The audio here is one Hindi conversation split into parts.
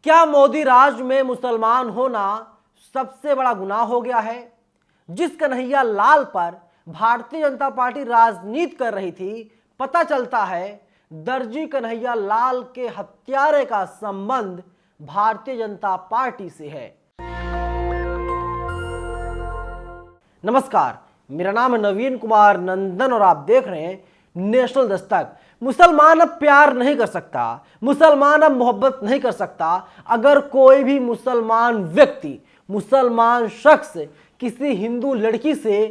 क्या मोदी राज में मुसलमान होना सबसे बड़ा गुनाह हो गया है? जिस कन्हैया लाल पर भारतीय जनता पार्टी राजनीति कर रही थी, पता चलता है दर्जी कन्हैया लाल के हत्यारे का संबंध भारतीय जनता पार्टी से है। नमस्कार, मेरा नाम है नवीन कुमार नंदन और आप देख रहे हैं नेशनल दस्तक। मुसलमान अब प्यार नहीं कर सकता, मुसलमान अब मोहब्बत नहीं कर सकता। अगर कोई भी मुसलमान व्यक्ति, मुसलमान शख्स किसी हिंदू लड़की से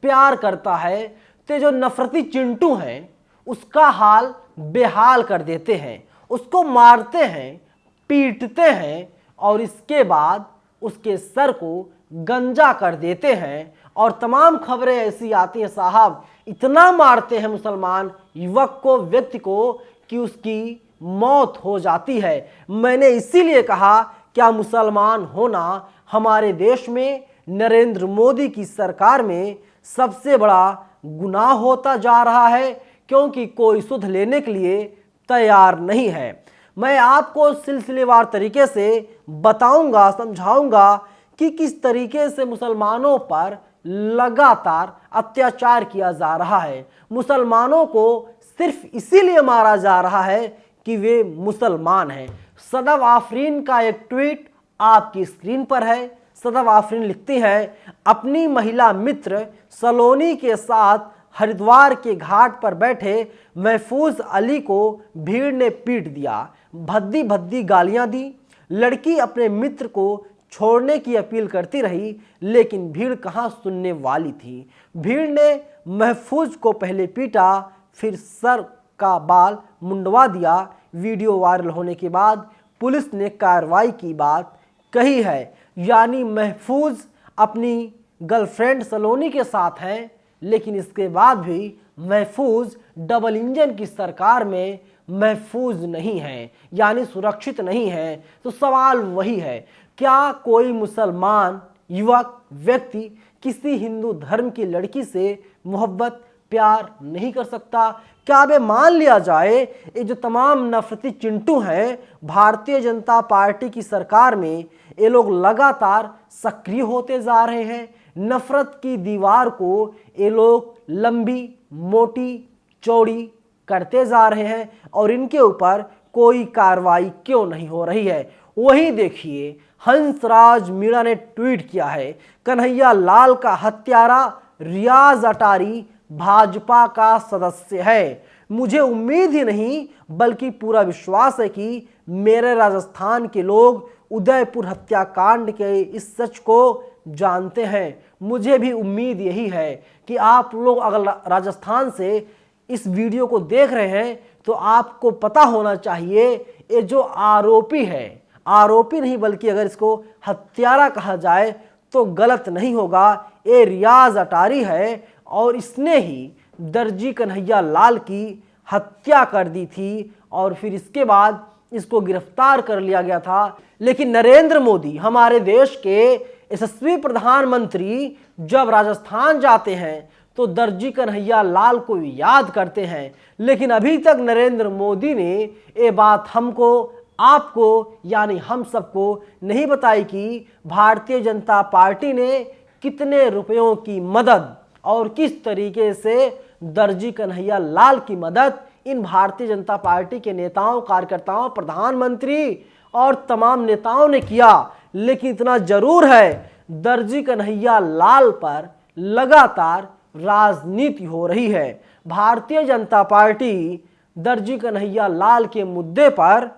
प्यार करता है तो जो नफरती चिंटू हैं उसका हाल बेहाल कर देते हैं, उसको मारते हैं, पीटते हैं और इसके बाद उसके सर को गंजा कर देते हैं। और तमाम खबरें ऐसी आती हैं साहब, इतना मारते हैं मुसलमान युवक को, व्यक्ति को कि उसकी मौत हो जाती है। मैंने इसीलिए कहा क्या मुसलमान होना हमारे देश में नरेंद्र मोदी की सरकार में सबसे बड़ा गुनाह होता जा रहा है, क्योंकि कोई सुध लेने के लिए तैयार नहीं है। मैं आपको सिलसिलेवार तरीके से बताऊंगा, समझाऊंगा कि किस तरीके से मुसलमानों पर लगातार अत्याचार किया जा रहा है। मुसलमानों को सिर्फ इसीलिए मारा जा रहा है कि वे मुसलमान हैं। सदव आफरीन का एक ट्वीट आपकी स्क्रीन पर है। सदव आफरीन लिखती हैं, अपनी महिला मित्र सलोनी के साथ हरिद्वार के घाट पर बैठे महफूज अली को भीड़ ने पीट दिया, भद्दी भद्दी गालियां दी। लड़की अपने मित्र को छोड़ने की अपील करती रही, लेकिन भीड़ कहाँ सुनने वाली थी। भीड़ ने महफूज को पहले पीटा, फिर सर का बाल मुंडवा दिया। वीडियो वायरल होने के बाद पुलिस ने कार्रवाई की बात कही है। यानी महफूज अपनी गर्लफ्रेंड सलोनी के साथ हैं, लेकिन इसके बाद भी महफूज डबल इंजन की सरकार में महफूज नहीं है, यानी सुरक्षित नहीं है। तो सवाल वही है, क्या कोई मुसलमान युवक व्यक्ति किसी हिंदू धर्म की लड़की से मोहब्बत प्यार नहीं कर सकता? क्या वे मान लिया जाए ये जो तमाम नफरती चिंटू हैं भारतीय जनता पार्टी की सरकार में, ये लोग लगातार सक्रिय होते जा रहे हैं। नफरत की दीवार को ये लोग लंबी मोटी चौड़ी करते जा रहे हैं और इनके ऊपर कोई कार्रवाई क्यों नहीं हो रही है? वही देखिए, हंसराज मीणा ने ट्वीट किया है, कन्हैया लाल का हत्यारा रियाज अटारी भाजपा का सदस्य है। मुझे उम्मीद ही नहीं बल्कि पूरा विश्वास है कि मेरे राजस्थान के लोग उदयपुर हत्याकांड के इस सच को जानते हैं। मुझे भी उम्मीद यही है कि आप लोग अगर राजस्थान से इस वीडियो को देख रहे हैं तो आपको पता होना चाहिए ये जो आरोपी है, आरोपी नहीं बल्कि अगर इसको हत्यारा कहा जाए तो गलत नहीं होगा, ये रियाज अटारी है और इसने ही दर्जी कन्हैया लाल की हत्या कर दी थी और फिर इसके बाद इसको गिरफ्तार कर लिया गया था। लेकिन नरेंद्र मोदी, हमारे देश के यशस्वी प्रधानमंत्री, जब राजस्थान जाते हैं तो दर्जी कन्हैया लाल को याद करते हैं। लेकिन अभी तक नरेंद्र मोदी ने ये बात हमको, आपको यानी हम सबको नहीं बताई कि भारतीय जनता पार्टी ने कितने रुपयों की मदद और किस तरीके से दर्जी कन्हैया लाल की मदद इन भारतीय जनता पार्टी के नेताओं, कार्यकर्ताओं, प्रधानमंत्री और तमाम नेताओं ने किया। लेकिन इतना जरूर है, दर्जी कन्हैया लाल पर लगातार राजनीति हो रही है। भारतीय जनता पार्टी दर्जी कन्हैया लाल के मुद्दे पर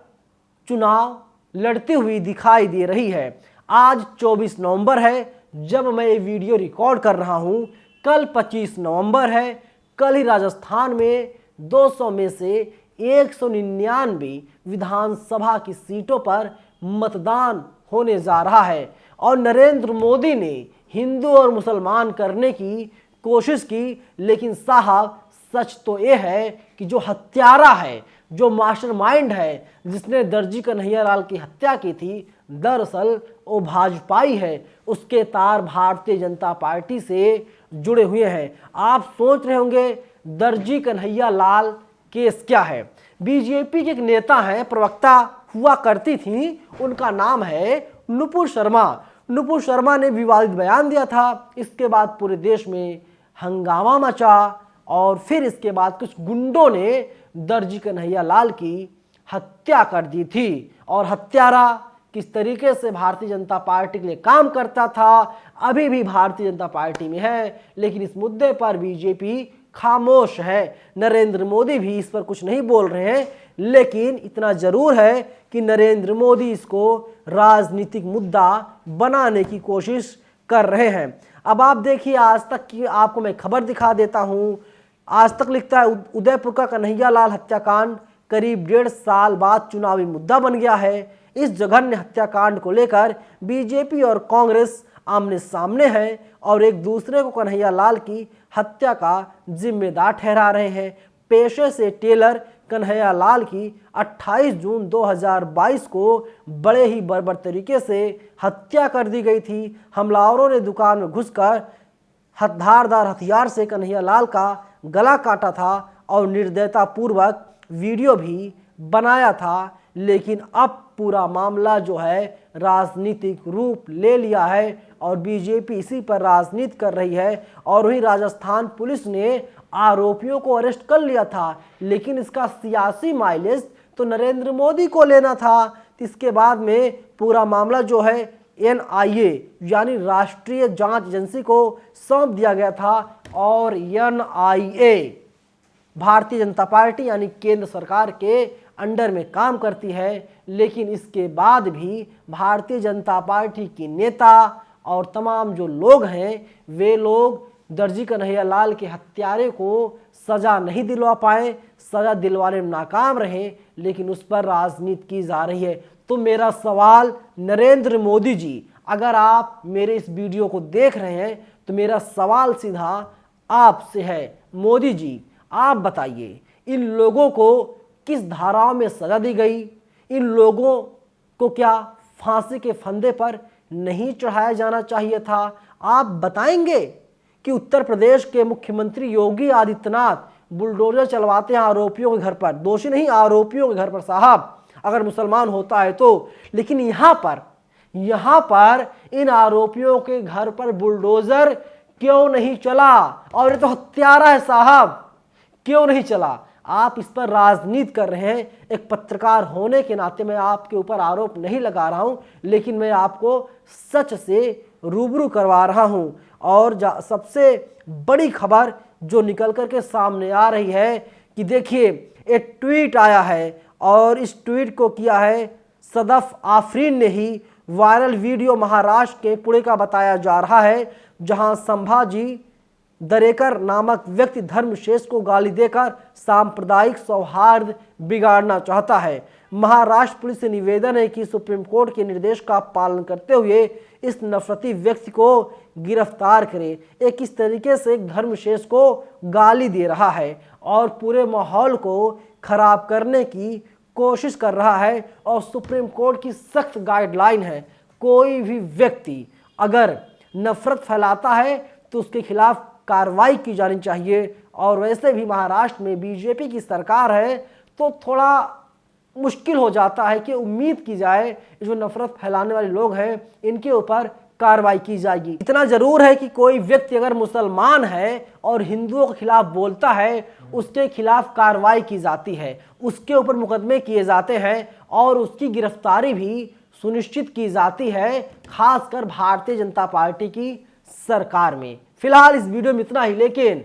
चुनाव लड़ती हुई दिखाई दे रही है। आज 24 नवंबर है जब मैं ये वीडियो रिकॉर्ड कर रहा हूँ। कल 25 नवंबर है। कल ही राजस्थान में 200 में से 199 विधानसभा की सीटों पर मतदान होने जा रहा है और नरेंद्र मोदी ने हिंदू और मुसलमान करने की कोशिश की। लेकिन साहब सच तो ये है कि जो हत्यारा है, जो मास्टरमाइंड है, जिसने दर्जी कन्हैया लाल की हत्या की थी, दरअसल वो भाजपाई है। उसके तार भारतीय जनता पार्टी से जुड़े हुए हैं। आप सोच रहे होंगे दर्जी कन्हैया लाल केस क्या है। बीजेपी के एक नेता हैं, प्रवक्ता हुआ करती थी, उनका नाम है नुपुर शर्मा। नुपुर शर्मा ने विवादित बयान दिया था। इसके बाद पूरे देश में हंगामा मचा और फिर इसके बाद कुछ गुंडों ने दर्जी कन्हैयालाल की हत्या कर दी थी। और हत्यारा किस तरीके से भारतीय जनता पार्टी के लिए काम करता था, अभी भी भारतीय जनता पार्टी में है, लेकिन इस मुद्दे पर बीजेपी खामोश है। नरेंद्र मोदी भी इस पर कुछ नहीं बोल रहे हैं, लेकिन इतना जरूर है कि नरेंद्र मोदी इसको राजनीतिक मुद्दा बनाने की कोशिश कर रहे हैं। अब आप देखिए, आज तक की आपको मैं खबर दिखा देता हूं। आज तक लिखता है उदयपुर का कन्हैयालाल हत्याकांड करीब 1.5 साल बाद चुनावी मुद्दा बन गया है। इस जघन्य हत्याकांड को लेकर बीजेपी और कांग्रेस आमने सामने है और एक दूसरे को कन्हैयालाल की हत्या का जिम्मेदार ठहरा रहे हैं। पेशे से टेलर कन्हैयालाल की 28 जून 2022 को बड़े ही बर्बर तरीके से हत्या कर दी गई थी। हमलावरों ने दुकान में घुसकर धारदार हथियार से कन्हैयालाल का गला काटा था और निर्दयतापूर्वक वीडियो भी बनाया था। लेकिन अब पूरा मामला जो है राजनीतिक रूप ले लिया है और बीजेपी इसी पर राजनीति कर रही है। और वहीं राजस्थान पुलिस ने आरोपियों को अरेस्ट कर लिया था, लेकिन इसका सियासी माइलेज तो नरेंद्र मोदी को लेना था। इसके बाद में पूरा मामला जो है NIA यानी राष्ट्रीय जांच एजेंसी को सौंप दिया गया था। और NIA भारतीय जनता पार्टी यानी केंद्र सरकार के अंडर में काम करती है, लेकिन इसके बाद भी भारतीय जनता पार्टी के नेता और तमाम जो लोग हैं, वे लोग दर्जी कन्हैयालाल के हत्यारे को सजा नहीं दिलवा पाए, सजा दिलवाने में नाकाम रहे, लेकिन उस पर राजनीति की जा रही है। तो मेरा सवाल नरेंद्र मोदी जी, अगर आप मेरे इस वीडियो को देख रहे हैं तो मेरा सवाल सीधा आपसे है, मोदी जी आप बताइए इन लोगों को किस धाराओं में सजा दी गई? इन लोगों को क्या फांसी के फंदे पर नहीं चढ़ाया जाना चाहिए था? आप बताएंगे कि उत्तर प्रदेश के मुख्यमंत्री योगी आदित्यनाथ बुलडोजर चलवाते हैं आरोपियों के घर पर, दोषी नहीं आरोपियों के घर पर साहब, अगर मुसलमान होता है तो। लेकिन यहाँ पर इन आरोपियों के घर पर बुलडोजर क्यों नहीं चला? और ये तो हत्यारा है साहब, क्यों नहीं चला? आप इस पर राजनीति कर रहे हैं। एक पत्रकार होने के नाते मैं आपके ऊपर आरोप नहीं लगा रहा हूं, लेकिन मैं आपको सच से रूबरू करवा रहा हूं। और सबसे बड़ी खबर जो निकल करके सामने आ रही है कि देखिए, एक ट्वीट आया है और इस ट्वीट को किया है सदफ आफरीन ने ही। वायरल वीडियो महाराष्ट्र के पुणे का बताया जा रहा है, जहां संभाजी दरेकर नामक व्यक्ति धर्मशेष को गाली देकर सांप्रदायिक सौहार्द बिगाड़ना चाहता है। महाराष्ट्र पुलिस से निवेदन है कि सुप्रीम कोर्ट के निर्देश का पालन करते हुए इस नफरती व्यक्ति को गिरफ्तार करे। एक इस तरीके से एक धर्मशेष को गाली दे रहा है और पूरे माहौल को खराब करने की कोशिश कर रहा है। और सुप्रीम कोर्ट की सख्त गाइडलाइन है, कोई भी व्यक्ति अगर नफरत फैलाता है तो उसके खिलाफ कार्रवाई की जानी चाहिए। और वैसे भी महाराष्ट्र में बीजेपी की सरकार है तो थोड़ा मुश्किल हो जाता है कि उम्मीद की जाए जो नफरत फैलाने वाले लोग हैं इनके ऊपर कार्रवाई की जाएगी। इतना जरूर है कि कोई व्यक्ति अगर मुसलमान है और हिंदुओं के खिलाफ बोलता है, उसके खिलाफ कार्रवाई की जाती है, उसके ऊपर मुकदमे किए जाते हैं और उसकी गिरफ्तारी भी सुनिश्चित की जाती है, खासकर भारतीय जनता पार्टी की सरकार में। फिलहाल इस वीडियो में इतना ही, लेकिन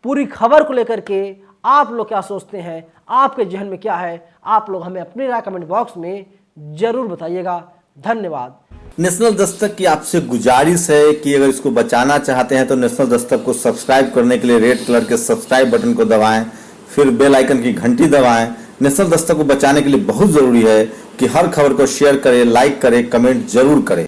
पूरी खबर को लेकर के आप लोग क्या सोचते हैं, आपके जहन में क्या है, आप लोग हमें अपनी राय कमेंट बॉक्स में जरूर बताइएगा। धन्यवाद। नेशनल दस्तक की आपसे गुजारिश है कि अगर इसको बचाना चाहते हैं तो नेशनल दस्तक को सब्सक्राइब करने के लिए रेड कलर के सब्सक्राइब बटन को दबाएं, फिर बेल आइकन की घंटी दबाएं। नेशनल दस्तक को बचाने के लिए बहुत जरूरी है कि हर खबर को शेयर करें, लाइक करें, कमेंट जरूर करें।